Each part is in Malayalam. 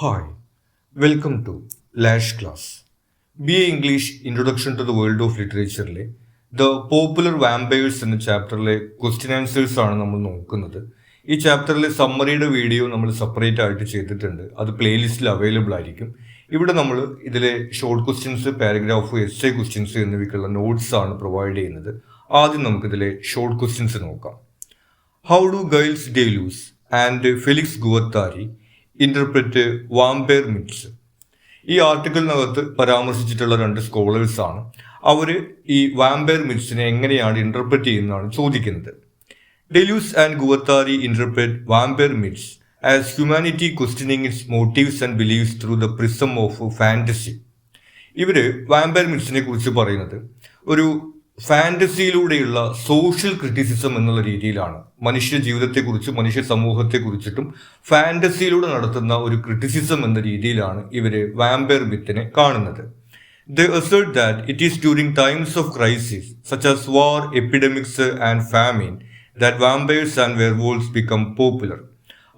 Hi, welcome to Lash Class. BA English Introduction to the World of Literature-ലെ ദ പോപ്പുലർ വാമ്പയേഴ്സ് എന്ന ചാപ്റ്ററിലെ ക്വസ്റ്റ്യൻ ആൻസേഴ്സ് ആണ് നമ്മൾ നോക്കുന്നത്. ഈ ചാപ്റ്ററിലെ സമ്മറിയുടെ വീഡിയോ നമ്മൾ സെപ്പറേറ്റ് ആയിട്ട് ചെയ്തിട്ടുണ്ട്. അത് പ്ലേലിസ്റ്റിൽ അവൈലബിൾ ആയിരിക്കും. ഇവിടെ നമ്മൾ ഇതിലെ short questions, paragraph, essay questions എന്നിവയ്ക്കുള്ള നോട്ട്സ് ആണ് പ്രൊവൈഡ് ചെയ്യുന്നത്. ആദ്യം നമുക്കിതിലെ ഷോർട്ട് ക്വസ്റ്റ്യൻസ് നോക്കാം. How do Gilles Deleuze and Felix Guattari interpret vampire myths? ഈ ആർട്ടിക്കിളിനകത്ത് പരാമർശിച്ചിട്ടുള്ള രണ്ട് സ്കോളേഴ്സ് ആണ്. അവർ ഈ വാമ്പയർ മിത്സിനെ എങ്ങനെയാണ് ഇന്റർപ്രറ്റ് ചെയ്യുന്നതാണ് ചോദിക്കുന്നത്. Deleuze and Guattari interpret vampire myths as humanity questioning its motives and beliefs through the prism of fantasy. ഇവര് വാമ്പയർ മിത്സിനെ കുറിച്ച് പറയുന്നത് ഒരു ഫാന്റസിയിലൂടെയുള്ള സോഷ്യൽ ക്രിറ്റിസിസം എന്നുള്ള രീതിയിലാണ്. മനുഷ്യ ജീവിതത്തെക്കുറിച്ചും മനുഷ്യ സമൂഹത്തെക്കുറിച്ചിട്ടും ഫാന്റസിയിലൂടെ നടത്തുന്ന ഒരു ക്രിറ്റിസിസം എന്ന രീതിയിലാണ് ഇവര് വാമ്പയർ മിത്തിനെ കാണുന്നത്. They assert that it is during times of crisis such as war, epidemics and famine that vampires and werewolves become popular.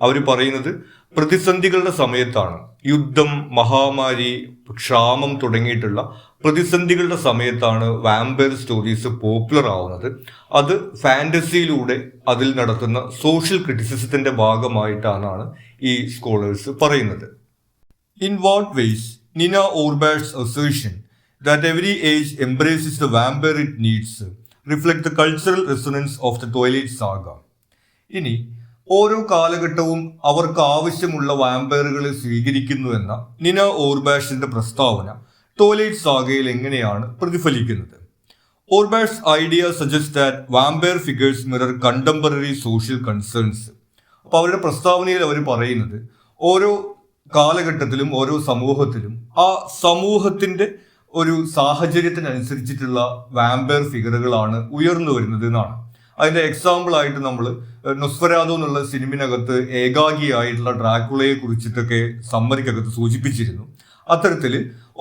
അവർ പറയുന്നത് പ്രതിസന്ധികളുടെ സമയത്താണ്, യുദ്ധം, മഹാമാരി, ക്ഷാമം തുടങ്ങിയിട്ടുള്ള പ്രതിസന്ധികളുടെ സമയത്താണ് വാമ്പയർ സ്റ്റോറീസ് പോപ്പുലർ ആവുന്നത്. അത് ഫാന്റസിയിലൂടെ അതിൽ നടത്തുന്ന സോഷ്യൽ ക്രിറ്റിസിസത്തിന്റെ ഭാഗമായിട്ടാണ് ഈ സ്കോളേഴ്സ് പറയുന്നത്. In what ways Nina Orbach's assertion that every age embraces the vampire it needs reflect the cultural resonance of the Twilight Saga? ഇനി ഓരോ കാലഘട്ടവും അവർക്ക് ആവശ്യമുള്ള വാമ്പയറുകളെ സ്വീകരിക്കുന്നു എന്ന നിന ഓർബാഷിന്റെ പ്രസ്താവന ട്വൈലൈറ്റ് സാഗയിൽ എങ്ങനെയാണ് പ്രതിഫലിക്കുന്നത്? Auerbach idea suggest that vampire figures mirror contemporary social concerns. അപ്പോൾ അവരുടെ പ്രസ്താവനയിൽ അവർ പറയുന്നത് ഓരോ കാലഘട്ടത്തിലും ഓരോ സമൂഹത്തിലും ആ സമൂഹത്തിന്റെ ഒരു സാഹചര്യത്തിനനുസരിച്ചിട്ടുള്ള വാമ്പയർ ഫിഗറുകളാണ് ഉയർന്നു വരുന്നത് എന്നാണ്. അതിന്റെ എക്സാമ്പിൾ ആയിട്ട് നമ്മൾ നൊസ്ഫെരാതു എന്നുള്ള സിനിമയ്ക്കകത്ത് ഏകാഗിയായിട്ടുള്ള ഡ്രാക്കുളയെ കുറിച്ചിട്ടൊക്കെ സമ്മറിക്കകത്ത് സൂചിപ്പിച്ചിരുന്നു. അത്തരത്തിൽ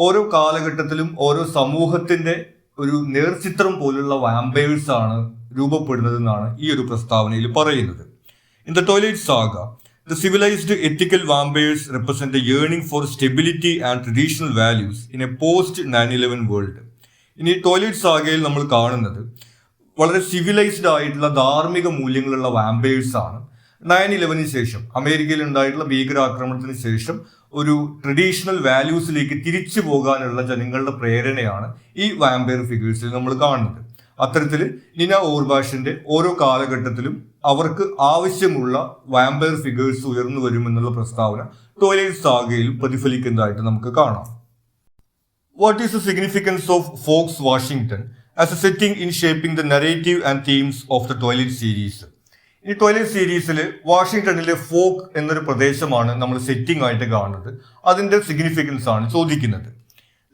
ഓരോ കാലഘട്ടത്തിലും ഓരോ സമൂഹത്തിന്റെ ഒരു നേർചിത്രം പോലുള്ള വാമ്പയേഴ്സ് ആണ് രൂപപ്പെടുന്നതെന്നാണ് ഈ ഒരു പ്രസ്താവനയിൽ പറയുന്നത്. In the twilight saga, the civilized ethical vampires represent a yearning for stability and traditional values in a post 9/11 world. ഇനി ട്വൈലൈറ്റ് സാഗയിൽ നമ്മൾ കാണുന്നത് വളരെ സിവിലൈസ്ഡ് ആയിട്ടുള്ള ധാർമ്മിക മൂല്യങ്ങളുള്ള വാമ്പയേഴ്സ് ആണ്. 9/11 ശേഷം അമേരിക്കയിൽ ഉണ്ടായിട്ടുള്ള ഭീകരാക്രമണത്തിന് ശേഷം ഒരു ട്രഡീഷണൽ വാല്യൂസിലേക്ക് തിരിച്ചു പോകാനുള്ള ജനങ്ങളുടെ പ്രേരണയാണ് ഈ വാമ്പയർ ഫിഗേഴ്സിൽ നമ്മൾ കാണുന്നത്. അത്തരത്തിൽ നിന ഓർബാഷിന്റെ ഓരോ കാലഘട്ടത്തിലും അവർക്ക് ആവശ്യമുള്ള വാമ്പയർ ഫിഗേഴ്സ് ഉയർന്നു വരുമെന്നുള്ള പ്രസ്താവന ട്വൈലൈറ്റ് സാഗയിൽ പ്രതിഫലിക്കുന്നതായിട്ട് നമുക്ക് കാണാം. What is the significance of Forks Washington as a setting in shaping the narrative and themes of the Twilight series? ഈ ട്വൈലൈറ്റ് സീരീസിൽ വാഷിംഗ്ടണിലെ ഫോക്ക് എന്നൊരു പ്രദേശമാണ് നമ്മൾ സെറ്റിംഗ് ആയിട്ട് കാണുന്നത്. അതിന്റെ സിഗ്നിഫിക്കൻസ് ആണ് ചോദിക്കുന്നത്.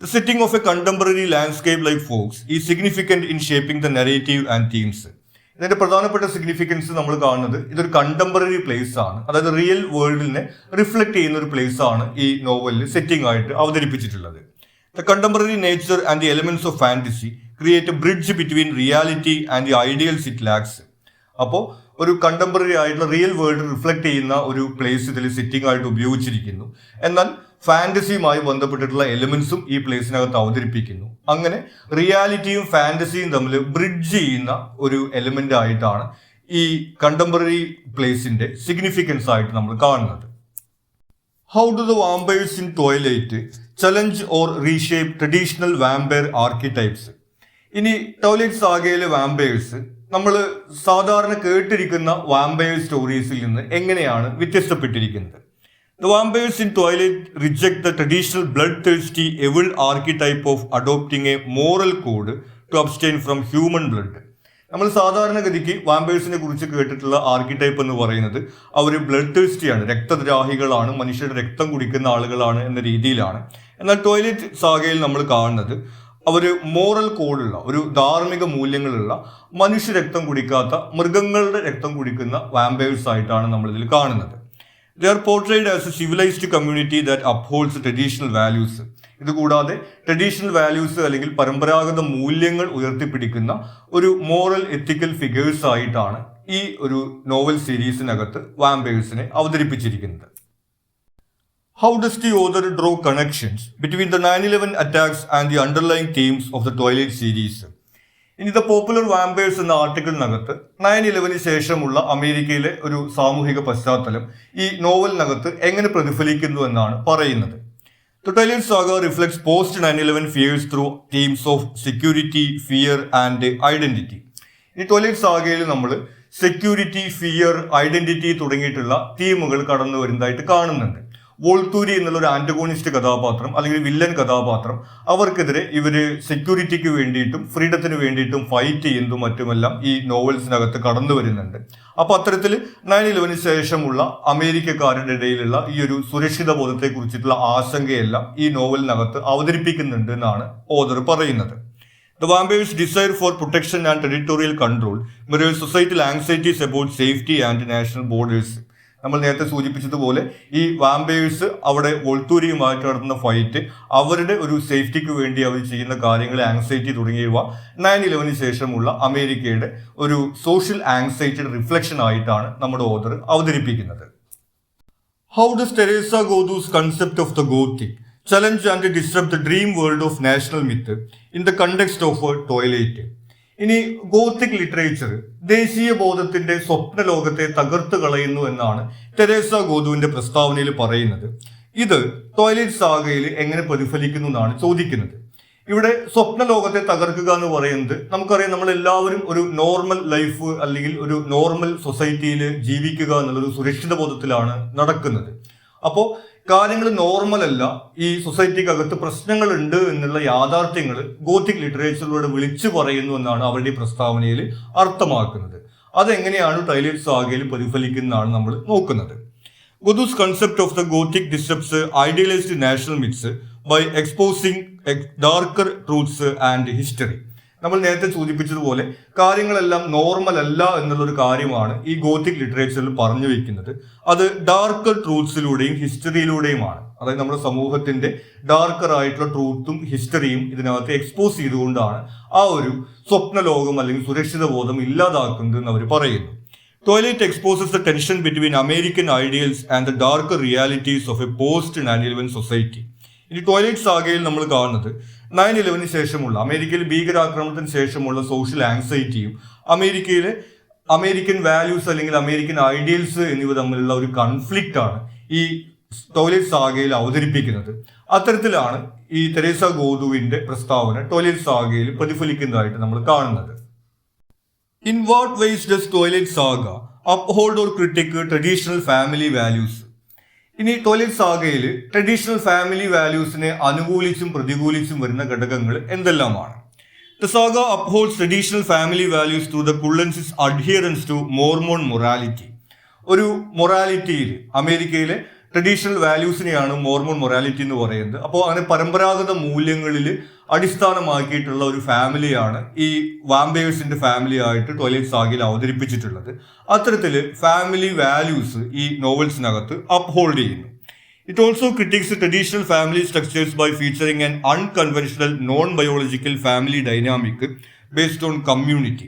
The setting of a contemporary landscape like Forks is significant in shaping the narrative and themes. ഇതിന്റെ പ്രധാനപ്പെട്ട സിഗ്നിഫിക്കൻസ് നമ്മൾ കാണുന്നത് ഇതൊരു കണ്ടംപററി പ്ലേസ് ആണ്, അതായത് റിയൽ വേൾഡിനെ റിഫ്ലക്ട് ചെയ്യുന്ന ഒരു പ്ലേസ് ആണ് ഈ നോവലിൽ സെറ്റിംഗ് ആയിട്ട് അവതരിപ്പിച്ചിട്ടുള്ളത്. The contemporary nature and the elements of fantasy create a bridge between reality and the ideals it lacks. അപ്പോൾ ഒരു കണ്ടംപററി ആയിട്ടുള്ള റിയൽ വേൾഡ് റിഫ്ലക്ട് ചെയ്യുന്ന ഒരു പ്ലേസ് ഇതിൽ സെറ്റിംഗ് ആയിട്ട് ഉപയോഗിച്ചിരിക്കുന്നു. എന്നാൽ ഫാന്റസിയുമായി ബന്ധപ്പെട്ടിട്ടുള്ള എലിമെന്റ്സും ഈ പ്ലേസിനകത്ത് അവതരിപ്പിക്കുന്നു. അങ്ങനെ റിയാലിറ്റിയും ഫാന്റസിയും തമ്മിൽ ബ്രിഡ്ജ് ചെയ്യുന്ന ഒരു എലിമെന്റ് ആയിട്ടാണ് ഈ കണ്ടംപററി പ്ലേസിന്റെ സിഗ്നിഫിക്കൻസ് ആയിട്ട് നമ്മൾ കാണുന്നത്. How do the vampires in twilight challenge or reshape traditional vampire archetypes? ഇനി ട്വൈലൈറ്റ് സാഗയിലെ വാമ്പയേഴ്സ് നമ്മൾ സാധാരണ കേട്ടിരിക്കുന്ന വാമ്പയർ സ്റ്റോറീസിൽ നിന്ന് എങ്ങനെയാണ് വ്യത്യസ്തപ്പെട്ടിരിക്കുന്നത്? The vampires in Twilight reject the traditional bloodthirsty evil archetype of adopting a moral code to abstain from human blood. നമ്മൾ സാധാരണഗതിക്ക് വാമ്പയേഴ്സിനെ കുറിച്ച് കേട്ടിട്ടുള്ള ആർക്കിടൈപ്പ് എന്ന് പറയുന്നത് അവർ ബ്ലഡ് തേഴ്സ്റ്റിയാണ്, രക്തദ്രാഹികളാണ്, മനുഷ്യരുടെ രക്തം കുടിക്കുന്ന ആളുകളാണ് എന്ന രീതിയിലാണ്. എന്നാൽ ട്വൈലൈറ്റ് സാഗയിൽ നമ്മൾ കാണുന്നത് അവർ മോറൽ കോഡുള്ള, ഒരു ധാർമ്മിക മൂല്യങ്ങളുള്ള, മനുഷ്യ രക്തം കുടിക്കാത്ത മൃഗങ്ങളുടെ രക്തം കുടിക്കുന്ന വാമ്പയേഴ്സ് ആയിട്ടാണ് നമ്മൾ ഇതിൽ കാണുന്നത്. They are portrayed as a civilized community that upholds traditional values. ഇതുകൂടാതെ ട്രഡീഷണൽ വാല്യൂസ് അല്ലെങ്കിൽ പരമ്പരാഗത മൂല്യങ്ങൾ ഉയർത്തിപ്പിടിക്കുന്ന ഒരു മോറൽ എത്തിക്കൽ ഫിഗേഴ്സ് ആയിട്ടാണ് ഈ ഒരു നോവൽ സീരീസിനകത്ത് വാമ്പയേഴ്സിനെ അവതരിപ്പിച്ചിരിക്കുന്നത്. How does the author draw connections between the 9/11 attacks and the underlying themes of the Twilight series? ഇനി ദ പോപ്പുലർ വാമ്പയേഴ്സ് എന്ന ആർട്ടിക്കിളിനകത്ത് 9/11 ശേഷമുള്ള അമേരിക്കയിലെ ഒരു സാമൂഹിക പശ്ചാത്തലം ഈ നോവലിനകത്ത് എങ്ങനെ പ്രതിഫലിക്കുന്നു എന്നാണ് പറയുന്നത്. The Twilight Saga reflects post 9/11 fears through themes of security, fear and identity. ഈ ട്വൈലൈറ്റ് സാഗയിൽ നമ്മൾ സെക്യൂരിറ്റി, ഫിയർ, ഐഡന്റിറ്റി തുടങ്ങിയിട്ടുള്ള തീമുകൾ കടന്നു വരുന്നതായിട്ട് കാണുന്നുണ്ട്. വോൾത്തൂരി എന്നുള്ള ഒരു ആന്റഗോണിസ്റ്റ് കഥാപാത്രം അല്ലെങ്കിൽ വില്ലൻ കഥാപാത്രം, അവർക്കെതിരെ ഇവര് സെക്യൂരിറ്റിക്ക് വേണ്ടിയിട്ടും ഫ്രീഡത്തിന് വേണ്ടിയിട്ടും ഫൈറ്റ് ചെയ്യുന്നതും മറ്റുമെല്ലാം ഈ നോവൽസിനകത്ത് കടന്നു വരുന്നുണ്ട്. അപ്പൊ അത്തരത്തിൽ 9/11 ശേഷമുള്ള അമേരിക്കക്കാരുടെ ഇടയിലുള്ള ഈ ഒരു സുരക്ഷിത ബോധത്തെ കുറിച്ചിട്ടുള്ള ആശങ്കയെല്ലാം ഈ നോവലിനകത്ത് അവതരിപ്പിക്കുന്നുണ്ട് എന്നാണ് ഓഥർ പറയുന്നത്. The vampires' desire for protection and territorial control mirrors societal anxieties about safety and national borders. നമ്മൾ നേരത്തെ സൂചിപ്പിച്ചതുപോലെ ഈ വാമ്പയേഴ്സ് അവിടെ വോൾത്തൂരിയുമായിട്ട് നടത്തുന്ന ഫൈറ്റ്, അവരുടെ ഒരു സേഫ്റ്റിക്ക് വേണ്ടി അവർ ചെയ്യുന്ന കാര്യങ്ങൾ, ആങ്സൈറ്റി തുടങ്ങിയവ 9/11 ശേഷമുള്ള അമേരിക്കയുടെ ഒരു സോഷ്യൽ ആങ്സൈറ്റിയുടെ റിഫ്ലക്ഷൻ ആയിട്ടാണ് നമ്മുടെ ഓഥർ അവതരിപ്പിക്കുന്നത്. How does Teresa Godu's concept of the Gothic challenge and disrupt the dream world of national myth in the context of Twilight? ഇനി ഗോത്തിക് ലിറ്ററേച്ചർ ദേശീയ ബോധത്തിന്റെ സ്വപ്ന ലോകത്തെ തകർത്ത് കളയുന്നു എന്നാണ് തെരേസ ഗോദുവിന്റെ പ്രസ്താവനയിൽ പറയുന്നത്. ഇത് ട്വൈലൈറ്റ് സാഗയിൽ എങ്ങനെ പ്രതിഫലിക്കുന്നു എന്നാണ് ചോദിക്കുന്നത്. ഇവിടെ സ്വപ്ന ലോകത്തെ തകർക്കുക എന്ന് പറയുന്നത് നമുക്കറിയാം, നമ്മൾ എല്ലാവരും ഒരു നോർമൽ ലൈഫ് അല്ലെങ്കിൽ ഒരു നോർമൽ സൊസൈറ്റിയിൽ ജീവിക്കുക എന്നുള്ളൊരു സുരക്ഷിത ബോധത്തിലാണ് നടക്കുന്നത്. അപ്പോൾ കാര്യങ്ങൾ നോർമൽ അല്ല, ഈ സൊസൈറ്റിക്കകത്ത് പ്രശ്നങ്ങളുണ്ട് എന്നുള്ള യാഥാർത്ഥ്യങ്ങൾ ഗോത്തിക് ലിറ്ററേച്ചറിലൂടെ വിളിച്ചു പറയുന്നു എന്നാണ് അവരുടെ പ്രസ്താവനയിൽ അർത്ഥമാക്കുന്നത്. അതെങ്ങനെയാണ് ട്വൈലൈറ്റ് സാഗയിൽ പ്രതിഫലിക്കുന്നതാണ് നമ്മൾ നോക്കുന്നത്. Goddu's concept of the gothic disrupts idealised national myths by exposing darker truths and history. നമ്മൾ നേരത്തെ സൂചിപ്പിച്ചതുപോലെ കാര്യങ്ങളെല്ലാം നോർമൽ അല്ല എന്നുള്ളൊരു കാര്യമാണ് ഈ ഗോത്തിക് ലിറ്ററേച്ചറിൽ പറഞ്ഞു വെക്കുന്നത്. അത് ഡാർക്കർ ട്രൂത്ത്സിലൂടെയും ഹിസ്റ്ററിയിലൂടെയുമാണ്. അതായത് നമ്മുടെ സമൂഹത്തിന്റെ ഡാർക്കർ ആയിട്ടുള്ള ട്രൂത്തും ഹിസ്റ്ററിയും ഇതിനകത്ത് എക്സ്പോസ് ചെയ്തുകൊണ്ടാണ് ആ ഒരു സ്വപ്ന ലോകം അല്ലെങ്കിൽ സുരക്ഷിത ബോധം ഇല്ലാതാക്കുന്നത് എന്ന് അവർ പറയുന്നു. Twilight exposes the tension between American ideals and the darker realities of a post-9/11 society. ഇനി ട്വൈലൈറ്റ് സാഗയിൽ നമ്മൾ കാണുന്നത് 9/11 ശേഷമുള്ള അമേരിക്കയിൽ ഭീകരാക്രമണത്തിന് ശേഷമുള്ള സോഷ്യൽ ആങ്സൈറ്റിയും അമേരിക്കൻ വാല്യൂസ് അല്ലെങ്കിൽ അമേരിക്കൻ ഐഡിയൽസ് എന്നിവ തമ്മിലുള്ള ഒരു കൺഫ്ലിക്റ്റ് ആണ് ഈ ട്വൈലൈറ്റ് സാഗയിൽ അവതരിപ്പിക്കുന്നത്. അത്തരത്തിലാണ് ഈ തെരേസ ഗോദുവിന്റെ പ്രസ്താവന ട്വൈലൈറ്റ് സാഗയിൽ പ്രതിഫലിക്കുന്നതായിട്ട് നമ്മൾ കാണുന്നത്. In what ways does Twilight Saga uphold or critique traditional family values? ഇനി ട്വൈലൈറ്റ് സാഗയിൽ ട്രഡീഷണൽ ഫാമിലി വാല്യൂസിനെ അനുകൂലിച്ചും പ്രതികൂലിച്ചും വരുന്ന ഘടകങ്ങൾ എന്തെല്ലാമാണ്? The saga upholds traditional family values through the Cullen's adherence to Mormon morality. ഒരു മൊറാലിറ്റിയിൽ അമേരിക്കയിലെ ട്രഡീഷണൽ വാല്യൂസിനെയാണ് മോർമോൺ മൊറാലിറ്റി എന്ന് പറയുന്നത്. അപ്പോൾ അങ്ങനെ പരമ്പരാഗത മൂല്യങ്ങളിൽ അടിസ്ഥാനമാക്കിയിട്ടുള്ള ഒരു ഫാമിലിയാണ് ഈ വാമ്പയേഴ്സിന്റെ ഫാമിലി ആയിട്ട് ട്വൈലൈറ്റ് സാഗയിൽ അവതരിപ്പിച്ചിട്ടുള്ളത്. അത്തരത്തിൽ ഫാമിലി വാല്യൂസ് ഈ നോവൽസിനകത്ത് അപ്ഹോൾഡ് ചെയ്യുന്നു. It also critiques traditional family structures by featuring an unconventional non biological family dynamic based on community.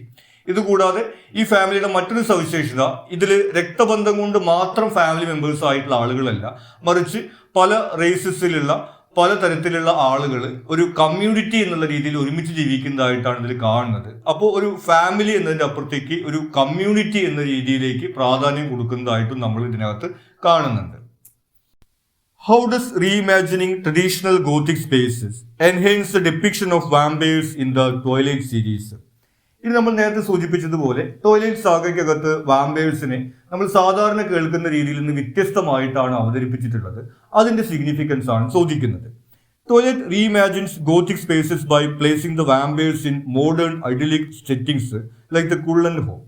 ഇതുകൂടാതെ ഈ ഫാമിലിയുടെ മറ്റൊരു സവിശേഷത, ഇതിൽ രക്തബന്ധം കൊണ്ട് മാത്രം ഫാമിലി മെമ്പേഴ്സ് ആയിട്ടുള്ള ആളുകളല്ല, മറിച്ച് പല റേസസിലുള്ള പല തരത്തിലുള്ള ആളുകൾ ഒരു കമ്മ്യൂണിറ്റി എന്നുള്ള രീതിയിൽ ഒരുമിച്ച് ജീവിക്കുന്നതായിട്ടാണ് ഇതിൽ കാണുന്നത്. അപ്പോൾ ഒരു ഫാമിലി എന്നതിൻ്റെ അപ്പുറത്തേക്ക് ഒരു കമ്മ്യൂണിറ്റി എന്ന രീതിയിലേക്ക് പ്രാധാന്യം കൊടുക്കുന്നതായിട്ടും നമ്മൾ ഇതിനകത്ത് കാണുന്നുണ്ട്. How does reimagining traditional Gothic spaces enhance the depiction of vampires in the Twilight series? ഇനി നമ്മൾ നേരത്തെ സൂചിപ്പിച്ചതുപോലെ ട്വൈലൈറ്റ് സാഗയ്ക്കകത്ത് വാമ്പയേഴ്സിനെ നമ്മൾ സാധാരണ കേൾക്കുന്ന രീതിയിൽ നിന്ന് വ്യത്യസ്തമായിട്ടാണ് അവതരിപ്പിച്ചിട്ടുള്ളത്. അതിന്റെ സിഗ്നിഫിക്കൻസ് ആണ് ചോദിക്കുന്നത്. Twilight reimagines gothic spaces by placing the vampires in modern idyllic settings like the Cullen home.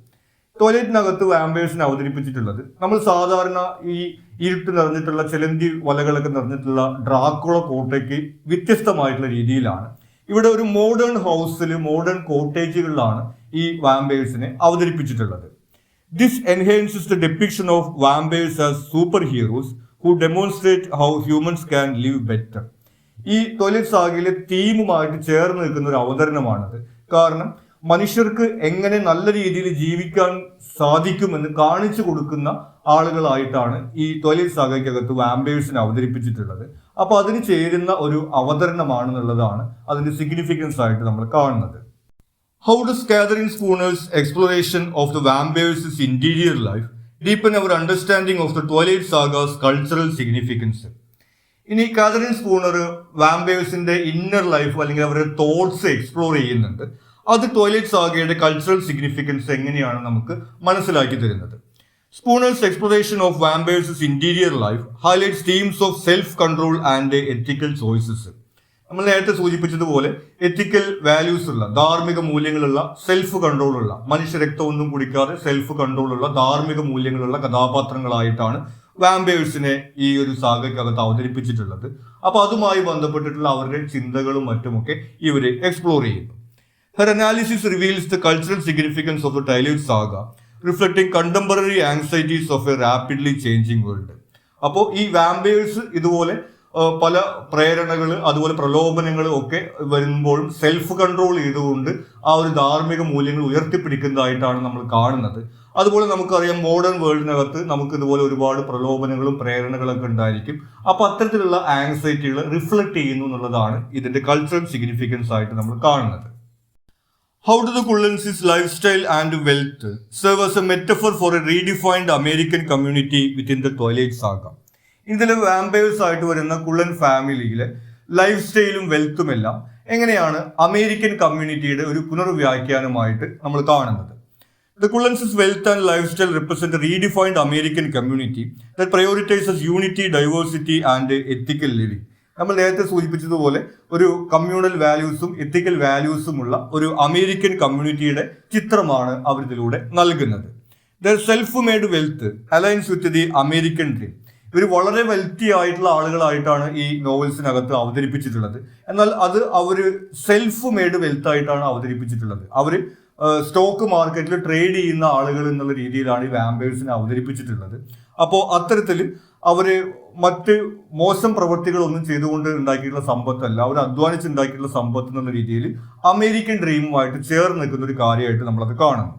ടോയ്ലറ്റിനകത്ത് വാമ്പയേഴ്സിനെ അവതരിപ്പിച്ചിട്ടുള്ളത് നമ്മൾ സാധാരണ ഈ ഇരുട്ട് നിറഞ്ഞിട്ടുള്ള ചിലന്തി വലകളൊക്കെ നിറഞ്ഞിട്ടുള്ള ഡ്രാക്കുള കോട്ടയ്ക്ക് വ്യത്യസ്തമായിട്ടുള്ള രീതിയിലാണ്. ഇവിടെ ഒരു മോഡേൺ ഹൗസിൽ മോഡേൺ കോട്ടേജുകളിലാണ് ഈ വാമ്പയേഴ്സിനെ അവതരിപ്പിച്ചിട്ടുള്ളത്. This enhances the depiction of vampires as super heroes who demonstrate how humans can live better. ഈ ട്വൈലൈറ്റ് സാഗയിലെ തീമുമായിട്ട് ചേർന്ന് നിൽക്കുന്ന ഒരു അവതരണമാണത്. കാരണം മനുഷ്യർക്ക് എങ്ങനെ നല്ല രീതിയിൽ ജീവിക്കാൻ സാധിക്കുമെന്ന് കാണിച്ചു കൊടുക്കുന്ന ആളുകളായിട്ടാണ് ഈ ട്വൈലൈറ്റ് സാഗയ്ക്കകത്ത് വാമ്പയേഴ്സിനെ അവതരിപ്പിച്ചിട്ടുള്ളത്. അപ്പോൾ അതിന് ചേരുന്ന ഒരു അവതരണമാണെന്നുള്ളതാണ് അതിന്റെ സിഗ്നിഫിക്കൻസ് ആയിട്ട് നമ്മൾ കാണുന്നത്. How does Catherine Spooner's exploration of the vampires' interior life deepen our understanding of the Twilight Saga's cultural significance? ഇനി കാതറിൻ സ്പൂണർ വാമ്പയേഴ്സിന്റെ ഇന്നർ ലൈഫ് അല്ലെങ്കിൽ അവരുടെ തോട്ട്സ് എക്സ്പ്ലോർ ചെയ്യുന്നുണ്ട്. അത് ട്വൈലൈറ്റ് സാഗയുടെ കൾച്ചറൽ സിഗ്നിഫിക്കൻസ് എങ്ങനെയാണ് നമുക്ക് മനസ്സിലാക്കി തരുന്നത്. Spooner's exploration of vampires interior life highlights themes of self control and ethical choices. നമ്മൾ നേരത്തെ സൂചിപ്പിച്ചതുപോലെ എത്തിക്കൽ വാല്യൂസ് ഉള്ള, ധാർമ്മിക മൂല്യങ്ങളുള്ള, സെൽഫ് കൺട്രോൾ ഉള്ള, മനുഷ്യരക്തമൊന്നും കുടിക്കാതെ സെൽഫ് കൺട്രോൾ ഉള്ള, ധാർമ്മിക മൂല്യങ്ങളുള്ള കഥാപാത്രങ്ങളായിട്ടാണ് വാമ്പയേഴ്സിനെ ഈ ഒരു സാഗയ്ക്കകത്ത് അവതരിപ്പിച്ചിട്ടുള്ളത്. അപ്പൊ അതുമായി ബന്ധപ്പെട്ടിട്ടുള്ള അവരുടെ ചിന്തകളും മറ്റുമൊക്കെ ഇവര് എക്സ്പ്ലോർ ചെയ്യുന്നു. Her analysis reveals the cultural significance of the Twilight Saga, reflecting contemporary anxieties of a rapidly changing world. അപ്പോൾ ഈ വാമ്പയേഴ്സ് ഇതുപോലെ പല പ്രേരണകൾ, അതുപോലെ പ്രലോഭനങ്ങൾ ഒക്കെ വരുമ്പോഴും സെൽഫ് കൺട്രോൾ ചെയ്തുകൊണ്ട് ആ ഒരു ധാർമ്മിക മൂല്യങ്ങൾ ഉയർത്തിപ്പിടിക്കുന്നതായിട്ടാണ് നമ്മൾ കാണുന്നത്. അതുപോലെ നമുക്കറിയാം മോഡേൺ വേൾഡിനകത്ത് നമുക്ക് ഇതുപോലെ ഒരുപാട് പ്രലോഭനങ്ങളും പ്രേരണകളൊക്കെ ഉണ്ടായിരിക്കും. അപ്പൊ അത്തരത്തിലുള്ള ആങ്സൈറ്റികൾ റിഫ്ലക്ട് ചെയ്യുന്നു എന്നുള്ളതാണ് ഇതിന്റെ കൾച്ചറൽ സിഗ്നിഫിക്കൻസ് ആയിട്ട് നമ്മൾ കാണുന്നത്. How do the Cullen's lifestyle and wealth serve as a metaphor for a redefined American community within the Twilight Saga? ഇതിൽ വാമ്പയേഴ്സ് ആയിട്ട് വരുന്ന കുള്ളൻ ഫാമിലിയിലെ ലൈഫ് സ്റ്റൈലും വെൽത്തും എല്ലാം എങ്ങനെയാണ് അമേരിക്കൻ കമ്മ്യൂണിറ്റിയുടെ ഒരു പുനർവ്യാഖ്യാനമായിട്ട് നമ്മൾ കാണുന്നത്. The Cullen's wealth and lifestyle represent a redefined American community that prioritizes unity, diversity and ethical living. നമ്മൾ നേരത്തെ സൂചിപ്പിച്ചതുപോലെ ഒരു കമ്മ്യൂണൽ വാല്യൂസും എത്തിക്കൽ വാല്യൂസും ഉള്ള ഒരു അമേരിക്കൻ കമ്മ്യൂണിറ്റിയുടെ ചിത്രമാണ് അവർ ഇതിലൂടെ നൽകുന്നത്. Their self-made wealth aligns with the American dream. ഇവർ വളരെ വെൽത്തി ആയിട്ടുള്ള ആളുകളായിട്ടാണ് ഈ നോവൽസിനകത്ത് അവതരിപ്പിച്ചിട്ടുള്ളത്. എന്നാൽ അത് അവർ സെൽഫ് മെയ്ഡ് വെൽത്ത് ആയിട്ടാണ് അവതരിപ്പിച്ചിട്ടുള്ളത്. അവർ സ്റ്റോക്ക് മാർക്കറ്റിൽ ട്രേഡ് ചെയ്യുന്ന ആളുകൾ എന്നുള്ള രീതിയിലാണ് ഈ വാമ്പയേഴ്സിനെ അവതരിപ്പിച്ചിട്ടുള്ളത്. അപ്പോൾ അത്തരത്തിൽ അവര് മറ്റ് മോശം പ്രവൃത്തികളൊന്നും ചെയ്തുകൊണ്ട് ഉണ്ടാക്കിയിട്ടുള്ള സമ്പത്തല്ല, അവർ അധ്വാനിച്ചുണ്ടാക്കിയിട്ടുള്ള സമ്പത്ത് എന്നുള്ള രീതിയിൽ അമേരിക്കൻ ഡ്രീമുമായിട്ട് ചേർന്ന് നിൽക്കുന്ന ഒരു കാര്യമായിട്ട് നമ്മളത് കാണുന്നു.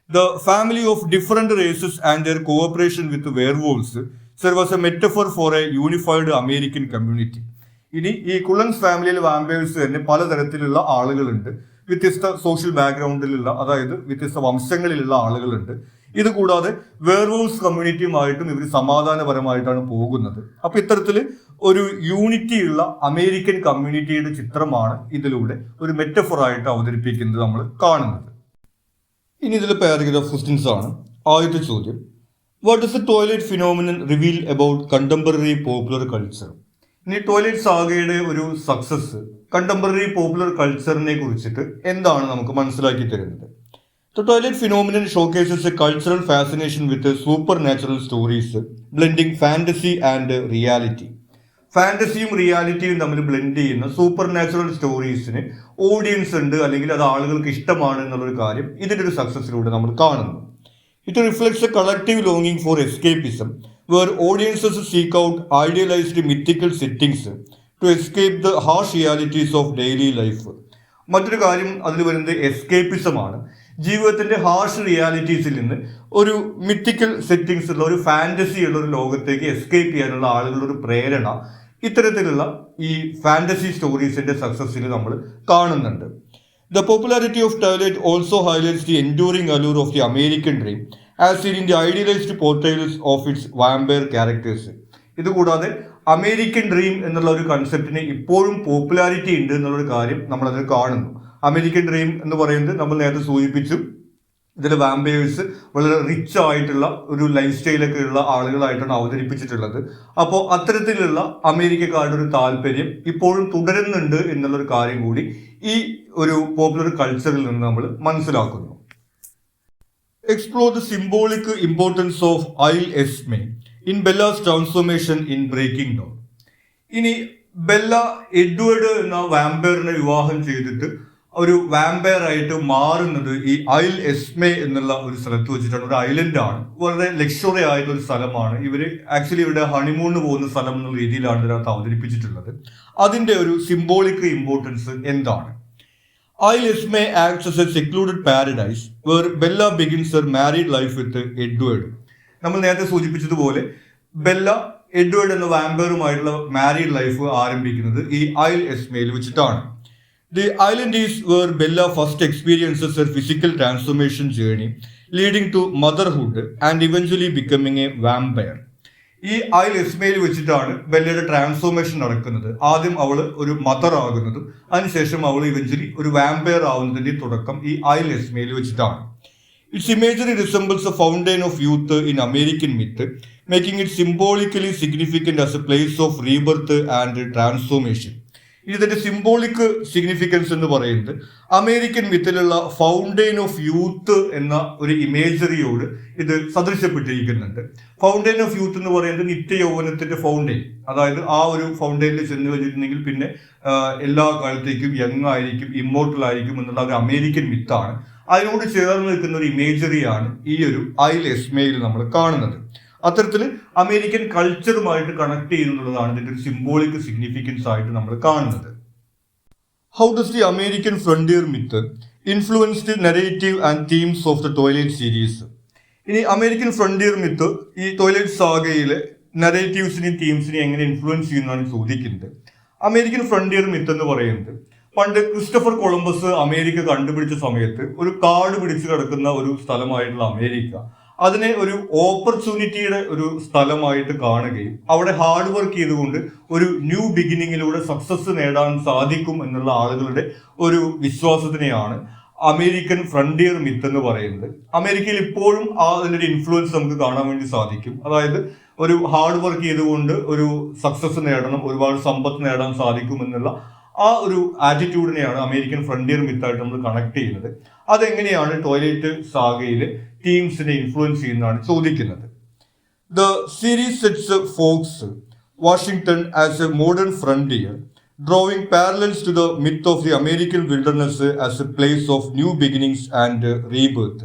The family of different races and their cooperation with werewolves serve as a metaphor for a unified American community. ഇനി ഈ കുള്ളൻസ് ഫാമിലിയിൽ വാമ്പയേഴ്സ് തന്നെ പലതരത്തിലുള്ള ആളുകളുണ്ട്. വ്യത്യസ്ത സോഷ്യൽ ബാക്ക്ഗ്രൗണ്ടിലുള്ള, അതായത് വ്യത്യസ്ത വംശങ്ങളിലുള്ള ആളുകളുണ്ട്. ഇത് കൂടാതെ വെയർവോൾസ് കമ്മ്യൂണിറ്റിയുമായിട്ടും ഇവർ സമാധാനപരമായിട്ടാണ് പോകുന്നത്. അപ്പൊ ഇത്തരത്തിൽ ഒരു യൂണിറ്റി ഉള്ള അമേരിക്കൻ കമ്മ്യൂണിറ്റിയുടെ ചിത്രമാണ് ഇതിലൂടെ ഒരു മെറ്റഫോറായിട്ട് അവതരിപ്പിക്കുന്നത് നമ്മൾ കാണുന്നത്. ഇനി ഇതിൽ പാരഗ്രാഫ് ക്വസ്റ്റ്യൻസ് ആണ്. ആദ്യത്തെ ചോദ്യം, what does the twilight phenomenon reveal about contemporary popular culture? ഇനി ട്വൈലൈറ്റ് സാഗയുടെ ഒരു സക്സസ് കണ്ടംപററി പോപ്പുലർ കൾച്ചറിനെ കുറിച്ചിട്ട് എന്താണ് നമുക്ക് മനസ്സിലാക്കി തരുന്നത്? The Twilight phenomenon showcases a cultural fascination with supernatural stories, blending fantasy and reality. ഫാന്റസിയും റിയാലിറ്റിയും തമ്മിൽ ബ്ലെൻഡ് ചെയ്യുന്ന സൂപ്പർ നാച്ചുറൽ സ്റ്റോറീസിന് ഓഡിയൻസ് ഉണ്ട്, അല്ലെങ്കിൽ അത് ആളുകൾക്ക് ഇഷ്ടമാണ് എന്നുള്ളൊരു കാര്യം ഇതിൻ്റെ ഒരു സക്സസിലൂടെ നമ്മൾ കാണുന്നു. ഇറ്റ് റിഫ്ലെക്ട്സ് എ കളക്റ്റീവ് ലോങ്ങിങ് for escapism, where audiences seek out idealised mythical settings to escape the harsh realities of daily life. മറ്റൊരു കാര്യം അതിൽ വരുന്നത് എസ്കേപ്പിസമാണ്. ജീവിതത്തിന്റെ ഹാർഷ് റിയാലിറ്റീസിൽ നിന്ന് ഒരു മിത്തിക്കൽ സെറ്റിംഗ്സ് ഉള്ള, ഒരു ഫാന്റസി ഉള്ള ഒരു ലോകത്തേക്ക് എസ്കേപ്പ് ചെയ്യാനുള്ള ആളുകളുടെ ഒരു പ്രേരണ ഇത്തരത്തിലുള്ള ഈ ഫാന്റസി സ്റ്റോറീസിന്റെ സക്സസിൽ നമ്മൾ കാണുന്നുണ്ട്. The popularity of Twilight also highlights the enduring allure of the American dream as seen in the idealized portrayals of its vampire characters. ഇതുകൂടാതെ അമേരിക്കൻ ഡ്രീം എന്നുള്ള ഒരു കൺസെപ്റ്റിന് ഇപ്പോഴും പോപ്പുലാരിറ്റി ഉണ്ട് എന്നുള്ളൊരു കാര്യം നമ്മളതിൽ കാണുന്നു. അമേരിക്കൻ ഡ്രീം എന്ന് പറയുന്നത് നമ്മൾ നേരത്തെ സൂചിപ്പിച്ചു, ഇതിൽ വാമ്പയേഴ്സ് വളരെ റിച്ച് ആയിട്ടുള്ള ഒരു ലൈഫ് സ്റ്റൈലൊക്കെ ഉള്ള ആളുകളായിട്ടാണ് അവതരിപ്പിച്ചിട്ടുള്ളത്. അപ്പോൾ അത്തരത്തിലുള്ള അമേരിക്കക്കാരുടെ ഒരു താല്പര്യം ഇപ്പോഴും തുടരുന്നുണ്ട് എന്നുള്ളൊരു കാര്യം കൂടി ഈ ഒരു പോപ്പുലർ കൾച്ചറിൽ നിന്ന് നമ്മൾ മനസ്സിലാക്കുന്നു. Explore the symbolic importance of Isle Esme in Bella's transformation in Breaking Dawn. ഇനി ബെല്ല എഡ്വേർഡ് എന്ന വാമ്പയറിനെ വിവാഹം ചെയ്തിട്ട് ഒരു വാമ്പയർ ആയിട്ട് മാറുന്നത് ഈ ഐൽ എസ്മെ എന്നുള്ള ഒരു സ്ഥലത്ത് വെച്ചിട്ടാണ്. ഒരു ഐലൻഡാണ്, വളരെ ലക്ഷറി ആയിട്ടുള്ള ഒരു സ്ഥലമാണ്. ഇവര് ആക്ച്വലി ഇവിടെ ഹണിമൂണിന് പോകുന്ന സ്ഥലം എന്നുള്ള രീതിയിലാണ് ഇതിനകത്ത് അവതരിപ്പിച്ചിട്ടുള്ളത്. അതിന്റെ ഒരു സിംബോളിക് ഇമ്പോർട്ടൻസ് എന്താണ്? Isle Esme acts as a secluded paradise where Bella begins her married life with Edward. നമ്മൾ നേരത്തെ സൂചിപ്പിച്ചതുപോലെ ബെല്ല എഡ്വേർഡ് എന്ന വാമ്പയറുമായിട്ടുള്ള മാരീഡ് ലൈഫ് ആരംഭിക്കുന്നത് ഈ ഐൽ എസ്മയിൽ വെച്ചിട്ടാണ്. The island is where Bella first experiences her physical transformation journey, leading to motherhood and eventually becoming a vampire. ഈ ഐൽ എസ്മയിൽ വെച്ചിട്ടാണ് ബെല്ലയുടെ ട്രാൻസ്ഫോർമേഷൻ നടക്കുന്നത്. ആദ്യം അവൾ ഒരു മദർ ആകുന്നതും അതിനുശേഷം അവൾ ഇവഞ്ച്വലി ഒരു വാമ്പയർ ആവുന്നതിന്റെ തുടക്കം ഈ ഐൽ എസ്മയിൽ വെച്ചിട്ടാണ്. Its imagery resembles a fountain of youth in American myth, making it symbolically significant as a place of rebirth and transformation. ഇതിന്റെ സിംബോളിക് സിഗ്നിഫിക്കൻസ് എന്ന് പറയുന്നത് അമേരിക്കൻ മിത്തിലുള്ള ഫൗണ്ടെയിൻ ഓഫ് യൂത്ത് എന്ന ഒരു ഇമേജറിയോട് ഇത് സദൃശ്യപ്പെട്ടിരിക്കുന്നുണ്ട്. ഫൗണ്ടെയിൻ ഓഫ് യൂത്ത് എന്ന് പറയുന്നത് നിത്യയൗവനത്തിന്റെ ഫൗണ്ടെയിൻ, അതായത് ആ ഒരു ഫൗണ്ടെയിനിൽ ചെന്ന് കഴിഞ്ഞിട്ടുണ്ടെങ്കിൽ പിന്നെ എല്ലാ കാലത്തേക്കും യങ് ആയിരിക്കും, ഇമ്മോർട്ടൽ ആയിരിക്കും എന്നുള്ള ഒരു അമേരിക്കൻ മിത്താണ്. അതിനോട് ചേർന്ന് നിൽക്കുന്ന ഒരു ഇമേജറിയാണ് ഈ ഒരു ഐൽ എസ്മയിൽ നമ്മൾ കാണുന്നത്. അത്തരത്തിൽ അമേരിക്കൻ കൾച്ചറുമായിട്ട് കണക്ട് ചെയ്യുന്നുള്ളതാണ് ഇതിന്റെ ഒരു സിംബോളിക് സിഗ്നിഫിക്കൻസ് ആയിട്ട് നമ്മൾ കാണുന്നത്. How does the American frontier myth influenced narrative and themes of the toilet series? ഇനി അമേരിക്കൻ ഫ്രണ്ടിയർ മിത്ത് ഈ ടോയ്ലറ്റ് സാഗയിലെ നരേറ്റീവ്സിനെയും തീംസിനെയും എങ്ങനെ ഇൻഫ്ലുവൻസ് ചെയ്യുന്നതാണ് ചോദിക്കുന്നത്. അമേരിക്കൻ ഫ്രണ്ടിയർ മിത്ത് എന്ന് പറയുന്നത് പണ്ട് ക്രിസ്റ്റഫർ കൊളംബസ് അമേരിക്ക കണ്ടുപിടിച്ച സമയത്ത് ഒരു കാട് പിടിച്ചു കിടക്കുന്ന ഒരു സ്ഥലമായിട്ടുള്ള അമേരിക്ക അതിനെ ഒരു ഓപ്പർച്യൂണിറ്റിയുടെ ഒരു സ്ഥലമായിട്ട് കാണുകയും അവിടെ ഹാർഡ് വർക്ക് ചെയ്തുകൊണ്ട് ഒരു ന്യൂ ബിഗിനിങ്ങിലൂടെ സക്സസ് നേടാൻ സാധിക്കും എന്നുള്ള ആളുകളുടെ ഒരു വിശ്വാസത്തിനെയാണ് അമേരിക്കൻ ഫ്രണ്ടിയർ മിത്ത് എന്ന് പറയുന്നത്. അമേരിക്കയിൽ ഇപ്പോഴും അതിൻ്റെ ഇൻഫ്ലുവൻസ് നമുക്ക് കാണാൻ വേണ്ടി സാധിക്കും. അതായത് ഒരു ഹാർഡ് വർക്ക് ചെയ്തുകൊണ്ട് ഒരു സക്സസ് നേടണം, ഒരുപാട് സമ്പത്ത് നേടാൻ സാധിക്കും എന്നുള്ള ആ ഒരു ആറ്റിറ്റ്യൂഡിനെയാണ് അമേരിക്കൻ ഫ്രണ്ടിയർ മിത്തായിട്ട് നമ്മൾ കണക്ട് ചെയ്യുന്നത്. അതെങ്ങനെയാണ് ടോയ്ലറ്റ് സാഗയിലെ തീംസിനെ ഇൻഫ്ലുവൻസ് ചെയ്യുന്നതാണ് ചോദിക്കുന്നത്. The series sets Forks Washington as a modern frontier, drawing parallels to the myth of the American wilderness as a place of new beginnings and rebirth.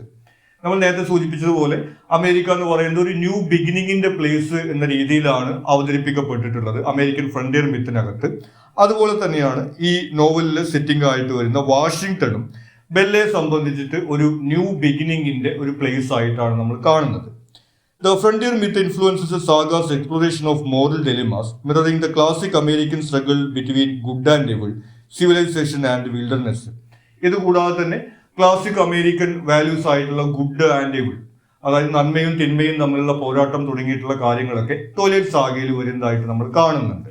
നമ്മൾ നേരത്തെ സൂചിപ്പിച്ചതുപോലെ അമേരിക്ക എന്ന് പറയുന്നത് ഒരു ന്യൂ ബിഗിനിങ്ങിന്റെ പ്ലേസ് എന്ന രീതിയിലാണ് അവതരിപ്പിക്കപ്പെട്ടിട്ടുള്ളത് അമേരിക്കൻ ഫ്രണ്ടിയർ മിത്തിനകത്ത്. അതുപോലെ തന്നെയാണ് ഈ നോവലിലെ സെറ്റിംഗ് ആയിട്ട് വരുന്ന വാഷിംഗ്ടണും ബെല്ലയെ സംബന്ധിച്ചിട്ട് ഒരു ന്യൂ ബിഗിനിങ്ങിന്റെ ഒരു പ്ലേസ് ആയിട്ടാണ് നമ്മൾ കാണുന്നത്. The frontier myth influences the saga's exploration of moral dilemmas, mirroring the classic American struggle between good and evil, civilization and wilderness. ഇതുകൂടാതെ തന്നെ ക്ലാസിക് അമേരിക്കൻ വാല്യൂസ് ആയിട്ടുള്ള ഗുഡ് ആൻഡ് ഇവിൾ, അതായത് നന്മയും തിന്മയും തമ്മിലുള്ള പോരാട്ടം തുടങ്ങിയിട്ടുള്ള കാര്യങ്ങളൊക്കെ ടോയ്ലറ്റ് സാഗയിൽ വരുന്നതായിട്ട് നമ്മൾ കാണുന്നുണ്ട്.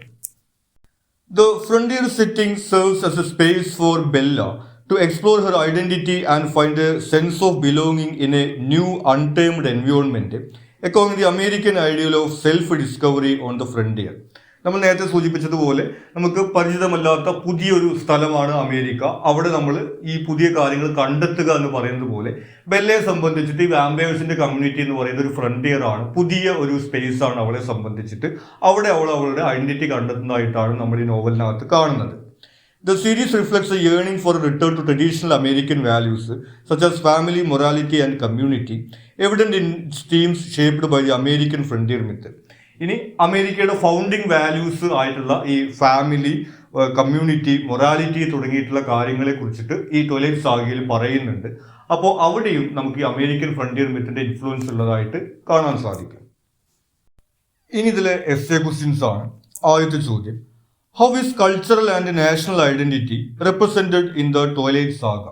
The frontier setting serves as a space for Bella to explore her identity and find a sense of belonging in a new untamed environment, echoing the American ideal of self-discovery on the frontier. നമ്മൾ നേരത്തെ സൂചിപ്പിച്ചതുപോലെ നമുക്ക് പരിചിതമല്ലാത്ത പുതിയൊരു സ്ഥലമാണ് അമേരിക്ക. അവിടെ നമ്മൾ ഈ പുതിയ കാര്യങ്ങൾ കണ്ടെത്തുക എന്ന് പറയുന്നത് പോലെ ബെല്ലയെ സംബന്ധിച്ചിട്ട് ഈ വാമ്പയേഴ്സിന്റെ കമ്മ്യൂണിറ്റി എന്ന് പറയുന്നത് ഒരു ഫ്രണ്ടിയർ ആണ്, പുതിയ ഒരു സ്പേസ് ആണ് അവളെ സംബന്ധിച്ചിട്ട്. അവിടെ അവൾ അവളുടെ ഐഡന്റിറ്റി കണ്ടെത്തുന്നതായിട്ടാണ് നമ്മൾ ഈ നോവലിനകത്ത് കാണുന്നത്. The series reflects a yearning for a return to traditional American values such as family, morality and community, evident in its themes shaped by the American frontier myth. ഇനി അമേരിക്കയുടെ ഫൗണ്ടിങ് വാല്യൂസ് ആയിട്ടുള്ള ഈ ഫാമിലി, കമ്മ്യൂണിറ്റി, മൊറാലിറ്റി തുടങ്ങിയിട്ടുള്ള കാര്യങ്ങളെ കുറിച്ചിട്ട് ഈ ടോയ്ലറ്റ് സാഗയിൽ പറയുന്നുണ്ട്. അപ്പോൾ അവിടെയും നമുക്ക് ഈ അമേരിക്കൻ ഫ്രണ്ടിയർ മിത്തിന്റെ ഇൻഫ്ലുവൻസ് ഉള്ളതായിട്ട് കാണാൻ സാധിക്കും. ഇനി ഇതിലെ എസ്സേ ക്വസ്റ്റ്യൻസ് ആണ്. ആദ്യത്തെ ചോദ്യം, how is cultural and national identity represented in the Twilight saga?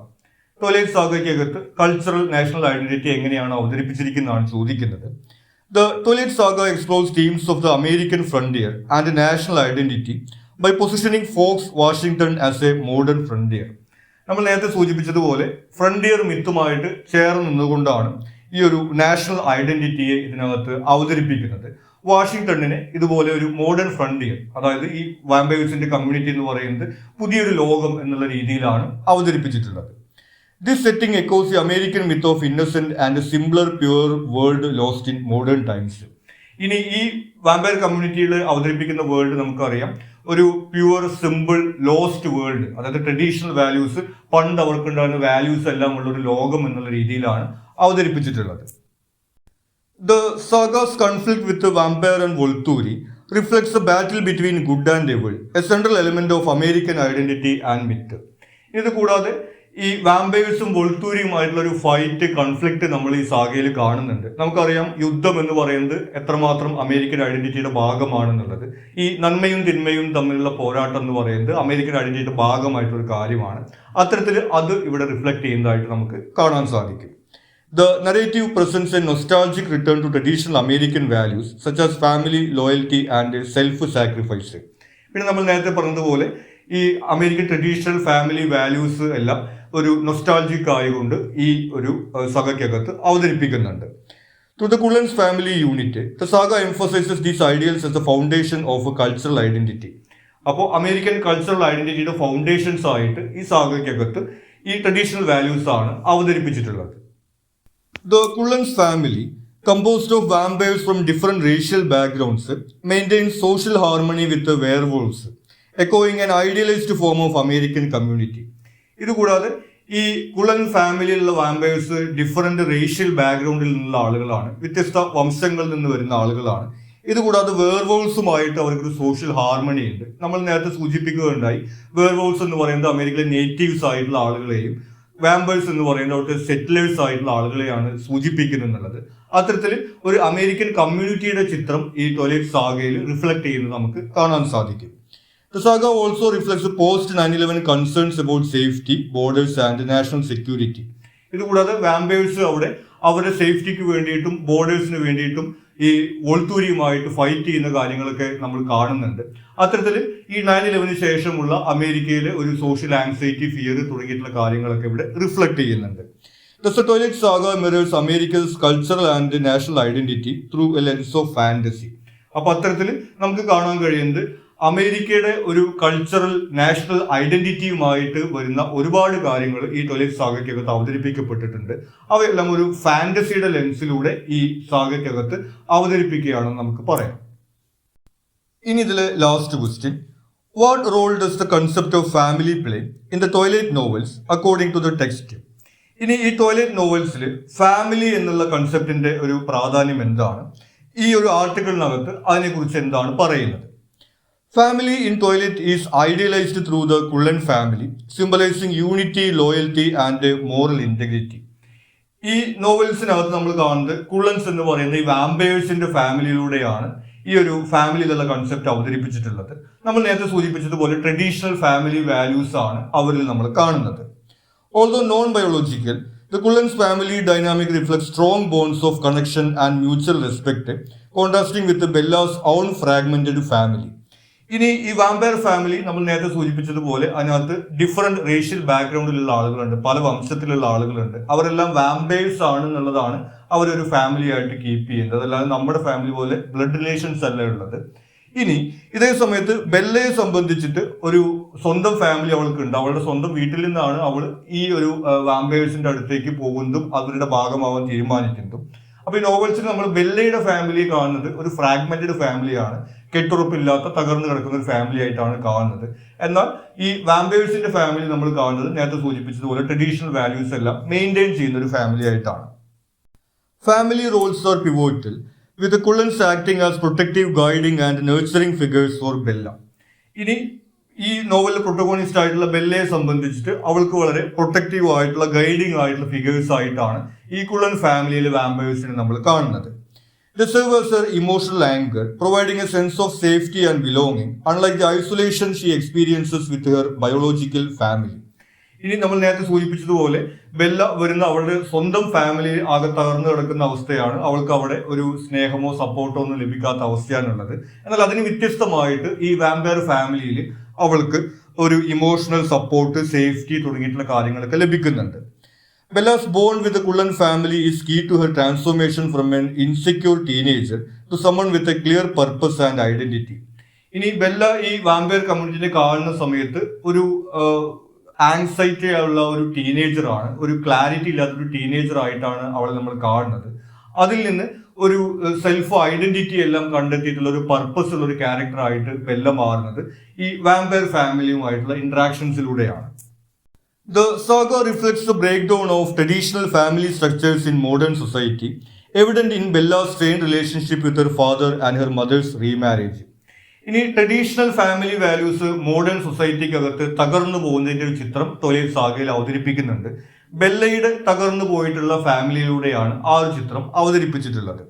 Twilight സാഗയ്ക്കകത്ത് കൾച്ചറൽ നാഷണൽ ഐഡന്റിറ്റി എങ്ങനെയാണ് അവതരിപ്പിച്ചിരിക്കുന്നതാണ് ചോദിക്കുന്നത്. The Toilette Saga explores themes of the American frontier and national identity by positioning Fox Washington as a modern frontier. നമ്മൾ നേരത്തെ സൂചിപ്പിച്ചതുപോലെ ഫ്രണ്ടിയർ മിത്തുമായിട്ട് ചേർന്ന് നിന്നുകൊണ്ടാണ് ഈ ഒരു നാഷണൽ ഐഡന്റിറ്റിയെ ഇതിനകത്ത് അവതരിപ്പിക്കുന്നത്. വാഷിംഗ്ടണിനെ ഇതുപോലെ ഒരു മോഡേൺ ഫ്രണ്ടിയർ, അതായത് ഈ വാമ്പയേഴ്സിന്റെ കമ്മ്യൂണിറ്റി എന്ന് പറയുന്നത് പുതിയൊരു ലോകം എന്നുള്ള രീതിയിലാണ് അവതരിപ്പിച്ചിട്ടുള്ളത്. This setting echoes the American myth of innocent and a simpler, pure world lost in modern times. ഇനി ഈ വാമ്പയർ കമ്മ്യൂണിറ്റിയിൽ അവതരിപ്പിക്കുന്ന വേൾഡ് നമുക്കറിയാം, ഒരു പ്യുവർ സിമ്പിൾ ലോസ്റ്റ് വേൾഡ്, അതായത് ട്രഡീഷണൽ വാല്യൂസ്, പണ്ട് അവർക്കുണ്ടാകുന്ന വാല്യൂസ് എല്ലാം ഉള്ള ഒരു ലോകം എന്നുള്ള രീതിയിലാണ് അവതരിപ്പിച്ചിട്ടുള്ളത്. The saga's conflict with the vampire and Volturi reflects the battle between good and evil, a central element of American identity and myth. ഇത് കൂടാതെ ഈ വാമ്പയേഴ്സും വോൾത്തൂരിയുമായിട്ടുള്ള ഒരു ഫൈറ്റ് കോൺഫ്ലിക്റ്റ് നമ്മൾ ഈ സാഗയിൽ കാണുന്നുണ്ട്. നമുക്കറിയാം യുദ്ധം എന്ന് പറയുന്നത് എത്രമാത്രം അമേരിക്കൻ ഐഡന്റിറ്റിയുടെ ഭാഗമാണെന്നുള്ളത്. ഈ നന്മയും തിന്മയും തമ്മിലുള്ള പോരാട്ടം എന്ന് പറയുന്നത് അമേരിക്കൻ ഐഡന്റിറ്റിയുടെ ഭാഗമായിട്ടൊരു കാര്യമാണ്. അത്തരത്തിൽ അത് ഇവിടെ റിഫ്ലക്ട് ചെയ്യുന്നതായിട്ട് നമുക്ക് കാണാൻ സാധിക്കും. The narrative presents a nostalgic return to traditional American values such as family, loyalty and self-sacrifice. പിന്നെ നമ്മൾ നേരത്തെ പറഞ്ഞതുപോലെ ഈ അമേരിക്കൻ ട്രഡീഷണൽ ഫാമിലി വാല്യൂസ് എല്ലാം ഒരു നൊസ്റ്റാൾജിക് ആയതുകൊണ്ട് ഈ ഒരു സഗയ്ക്കകത്ത് അവതരിപ്പിക്കുന്നുണ്ട്. To the Cullen's family unit, the saga emphasizes these ideals as the foundation of a cultural identity. അപ്പോൾ അമേരിക്കൻ കൾച്ചറൽ ഐഡന്റിറ്റിയുടെ ഫൗണ്ടേഷൻസ് ആയിട്ട് ഈ സാഗയ്ക്കകത്ത് ഈ ട്രഡീഷണൽ വാല്യൂസ് ആണ് അവതരിപ്പിച്ചിട്ടുള്ളത്. The Cullen's family, composed of vampires from different racial backgrounds, maintains social harmony with the werewolves, echoing an idealized form of American community. ഇതുകൂടാതെ ഈ കുളൻ ഫാമിലിയിലുള്ള വാമ്പയേഴ്സ് ഡിഫറെന്റ് റേഷ്യൽ ബാക്ക്ഗ്രൗണ്ടിൽ നിന്നുള്ള ആളുകളാണ്, വ്യത്യസ്ത വംശങ്ങളിൽ നിന്ന് വരുന്ന ആളുകളാണ്. ഇതുകൂടാതെ വേർവോൾസുമായിട്ട് അവർക്കൊരു സോഷ്യൽ ഹാർമണി ഉണ്ട്. നമ്മൾ നേരത്തെ സൂചിപ്പിക്കുകയുണ്ടായി, വേർവോൾസ് എന്ന് പറയുന്നത് അമേരിക്കയിലെ നേറ്റീവ്സ് ആയിട്ടുള്ള ആളുകളെയും വാമ്പേഴ്സ് എന്ന് പറയുന്നത് അവിടുത്തെ സെറ്റിലേഴ്സ് ആയിട്ടുള്ള ആളുകളെയാണ് സൂചിപ്പിക്കുന്നത് എന്നുള്ളത്. അത്തരത്തിൽ ഒരു അമേരിക്കൻ കമ്മ്യൂണിറ്റിയുടെ ചിത്രം ഈ ട്വൈലൈറ്റ് സാഗയിൽ റിഫ്ലക്ട് ചെയ്യുന്നത് നമുക്ക് കാണാൻ സാധിക്കും. The saga also reflects post 9/11 concerns about safety, borders and national security. ഇതുകൂടാതെ വാമ്പയേഴ്സ് അവിടെ അവരുടെ സേഫ്റ്റിക്ക് വേണ്ടിയിട്ടും ബോർഡേഴ്സിന് വേണ്ടിയിട്ടും ഈ വോൾത്തൂരിയുമായിട്ട് ഫൈറ്റ് ചെയ്യുന്ന കാര്യങ്ങളൊക്കെ നമ്മൾ കാണുന്നുണ്ട്. അത്തരത്തിൽ ഈ 9/11 ശേഷമുള്ള അമേരിക്കയിലെ ഒരു സോഷ്യൽ ആങ്സൈറ്റി, ഫിയർ തുടങ്ങിയിട്ടുള്ള കാര്യങ്ങളൊക്കെ ഇവിടെ റിഫ്ലക്ട് ചെയ്യുന്നുണ്ട്. The Twilight Saga mirrors America's cultural and national identity through a lens of fantasy. അപ്പൊ അത്തരത്തിൽ നമുക്ക് കാണാൻ കഴിയുന്നത് അമേരിക്കയുടെ ഒരു കൾച്ചറൽ നാഷണൽ ഐഡന്റിറ്റിയുമായിട്ട് വരുന്ന ഒരുപാട് കാര്യങ്ങൾ ഈ ട്വൈലൈറ്റ് സാഗയ്ക്കകത്ത് അവതരിപ്പിക്കപ്പെട്ടിട്ടുണ്ട്. അവയെല്ലാം ഒരു ഫാന്റസിയുടെ ലെൻസിലൂടെ ഈ സാഗയ്ക്കകത്ത് അവതരിപ്പിക്കുകയാണെന്ന് നമുക്ക് പറയാം. ഇനി ഇതിലെ last question, what role does the concept of family play in the Twilight novels according to the text? ഇനി ഈ ട്വൈലൈറ്റ് നോവൽസിൽ ഫാമിലി എന്നുള്ള കൺസെപ്റ്റിന്റെ ഒരു പ്രാധാന്യം എന്താണ്? ഈ ഒരു ആർട്ടിക്കിളിനകത്ത് അതിനെക്കുറിച്ച് എന്താണ് പറയുന്നത്? Family in Twilight is idealized through the Cullen family, symbolizing unity, loyalty and moral integrity. ഈ നോവൽസിനകത്ത് നമ്മൾ കാണുന്നത് കുള്ളൻസ് എന്ന് പറയുന്ന ഈ വാമ്പയേഴ്സിന്റെ ഫാമിലിയിലൂടെയാണ് ഈ ഒരു ഫാമിലിയിലുള്ള കൺസെപ്റ്റ് അവതരിപ്പിച്ചിട്ടുള്ളത്. നമ്മൾ നേരത്തെ സൂചിപ്പിച്ചതുപോലെ ട്രഡീഷണൽ ഫാമിലി വാല്യൂസ് ആണ് അവരിൽ നമ്മൾ കാണുന്നത്. Although non-biological, the Cullen's family dynamic reflects strong bonds of connection and mutual respect, contrasting with the Bella's own fragmented family. ഇനി ഈ വാമ്പയർ ഫാമിലി നമ്മൾ നേരത്തെ സൂചിപ്പിച്ചതുപോലെ അതിനകത്ത് ഡിഫറെന്റ് റേഷ്യൽ ബാക്ക്ഗ്രൗണ്ടിലുള്ള ആളുകളുണ്ട്, പല വംശത്തിലുള്ള ആളുകളുണ്ട്. അവരെല്ലാം വാമ്പയേഴ്സ് ആണ് എന്നുള്ളതാണ് അവരൊരു ഫാമിലി ആയിട്ട് കീപ്പ് ചെയ്യുന്നത്. അതല്ലാതെ നമ്മുടെ ഫാമിലി പോലെ ബ്ലഡ് റിലേഷൻസ് അല്ല ഉള്ളത്. ഇനി ഇതേ സമയത്ത് ബെല്ലയെ സംബന്ധിച്ചിട്ട് ഒരു സ്വന്തം ഫാമിലി അവൾക്കുണ്ട്. അവളുടെ സ്വന്തം വീട്ടിൽ നിന്നാണ് അവൾ ഈ ഒരു വാമ്പയേഴ്സിന്റെ അടുത്തേക്ക് പോകുന്നതും അവരുടെ ഭാഗമാവാൻ തീരുമാനിക്കുന്നതും. അപ്പൊ ഈ നോവൽസിൽ നമ്മൾ ബെല്ലയുടെ ഫാമിലി കാണുന്നത് ഒരു ഫ്രാഗ്മെന്റഡ് ഫാമിലിയാണ്, കെട്ടുറപ്പില്ലാത്ത തകർന്നു കിടക്കുന്ന ഒരു ഫാമിലി ആയിട്ടാണ് കാണുന്നത്. എന്നാൽ ഈ വാമ്പയേഴ്സിന്റെ ഫാമിലി നമ്മൾ കാണുന്നത് നേരത്തെ സൂചിപ്പിച്ചതുപോലെ ട്രഡീഷണൽ വാല്യൂസ് എല്ലാം മെയിൻറ്റെയിൻ ചെയ്യുന്ന ഒരു ഫാമിലി ആയിട്ടാണ്. Family roles are pivotal with Cullens acting as protective, guiding and nurturing figures for Bella. ഇനി ഈ നോവലിലെ പ്രൊട്ടഗോണിസ്റ്റ് ആയിട്ടുള്ള ബെല്ലയെ സംബന്ധിച്ചിട്ട് അവൾക്ക് വളരെ പ്രൊട്ടക്റ്റീവ് ആയിട്ടുള്ള ഗൈഡിങ് ആയിട്ടുള്ള ഫിഗേഴ്സ് ആയിട്ടാണ് ഈ കുള്ളൻ ഫാമിലിയിലെ വാമ്പയേഴ്സിനെ നമ്മൾ കാണുന്നത്. They serve as her emotional anchor, providing a sense of safety and belonging, unlike the isolation she experiences with her biological family. ഇനി നമ്മൾ നേരത്തെ സൂചിപ്പിച്ചതുപോലെ ബെല്ല വരുന്ന അവളുടെ സ്വന്തം ഫാമിലി ആകെ തകർന്നു കിടക്കുന്ന അവസ്ഥയാണ്. അവൾക്ക് അവിടെ ഒരു സ്നേഹമോ സപ്പോർട്ടോ ഒന്നും ലഭിക്കാത്ത അവസ്ഥയാണുള്ളത്. എന്നാൽ അതിന് വ്യത്യസ്തമായിട്ട് ഈ വാമ്പയർ ഫാമിലിയിൽ അവൾക്ക് ഒരു ഇമോഷണൽ സപ്പോർട്ട്, സേഫ്റ്റി തുടങ്ങിയിട്ടുള്ള കാര്യങ്ങളൊക്കെ ലഭിക്കുന്നുണ്ട്. Bella's bond with the Cullen family is key to her transformation from an insecure teenager to someone with a clear purpose and identity. ഇനി ബെല്ല ഈ വാമ്പയർ കമ്മ്യൂണിറ്റിനെ കാണുന്ന സമയത്ത് ഒരു ആങ്സൈറ്റി ഉള്ള ഒരു ടീനേജർ ആണ്, ഒരു ക്ലാരിറ്റി ഇല്ലാത്തൊരു ടീനേജർ ആയിട്ടാണ് അവളെ നമ്മൾ കാണുന്നത്. അതിൽ നിന്ന് ഒരു സെൽഫ് ഐഡന്റിറ്റി എല്ലാം കണ്ടെത്തിയിട്ടുള്ള ഒരു പർപ്പസ് ഉള്ള ഒരു ക്യാരക്ടർ ആയിട്ട് ബെല്ല മാറുന്നത് ഈ vampire ഫാമിലിയുമായിട്ടുള്ള ഇന്ററാക്ഷൻസിലൂടെയാണ്. The saga reflects the breakdown of traditional family structures in modern society, evident in Bella's strained relationship with her father and her mother's remarriage. ഇനി ട്രഡീഷണൽ ഫാമിലി വാല്യൂസ് മോഡേൺ സൊസൈറ്റിക്കകത്ത് തകർന്നു പോകുന്നതിന്റെ ഒരു ചിത്രം ടോയ്ലറ്റ് സാഗയിൽ അവതരിപ്പിക്കുന്നുണ്ട്. ബെല്ലയുടെ തകർന്നു പോയിട്ടുള്ള ഫാമിലിയിലൂടെയാണ് ആ ഒരു ചിത്രം അവതരിപ്പിച്ചിട്ടുള്ളത്.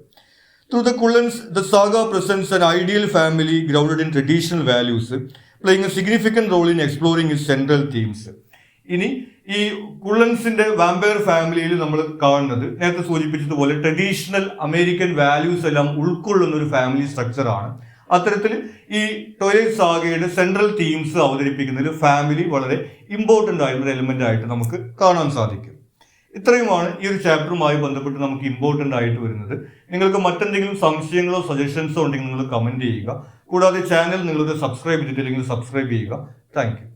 Through the Cullens, the saga presents an ideal family grounded in traditional values, playing a significant role in exploring its central themes. ഇനി ഈ കുള്ളൻസിന്റെ വാമ്പയർ ഫാമിലിയിൽ നമ്മൾ കാണുന്നത് നേരത്തെ സൂചിപ്പിച്ചതുപോലെ ട്രഡീഷണൽ അമേരിക്കൻ വാല്യൂസ് എല്ലാം ഉൾക്കൊള്ളുന്ന ഒരു ഫാമിലി സ്ട്രക്ചറാണ്. അത്തരത്തിൽ ഈ ടോയ്ലറ്റ് സാഗയുടെ സെൻട്രൽ തീംസ് അവതരിപ്പിക്കുന്നതിൽ ഫാമിലി വളരെ ഇമ്പോർട്ടൻ്റ് ആയിട്ടുള്ള ഒരു എലിമെന്റ് ആയിട്ട് നമുക്ക് കാണാൻ സാധിക്കും. ഇത്രയുമാണ് ഈ ഒരു ചാപ്റ്ററുമായി ബന്ധപ്പെട്ട് നമുക്ക് ഇമ്പോർട്ടൻ്റ് ആയിട്ട് വരുന്നത്. നിങ്ങൾക്ക് മറ്റെന്തെങ്കിലും സംശയങ്ങളോ സജഷൻസോ ഉണ്ടെങ്കിൽ നിങ്ങൾ കമന്റ് ചെയ്യുക. കൂടാതെ ചാനൽ നിങ്ങൾക്ക് സബ്സ്ക്രൈബ് ചെയ്തിട്ടില്ലെങ്കിൽ സബ്സ്ക്രൈബ് ചെയ്യുക. Thank you.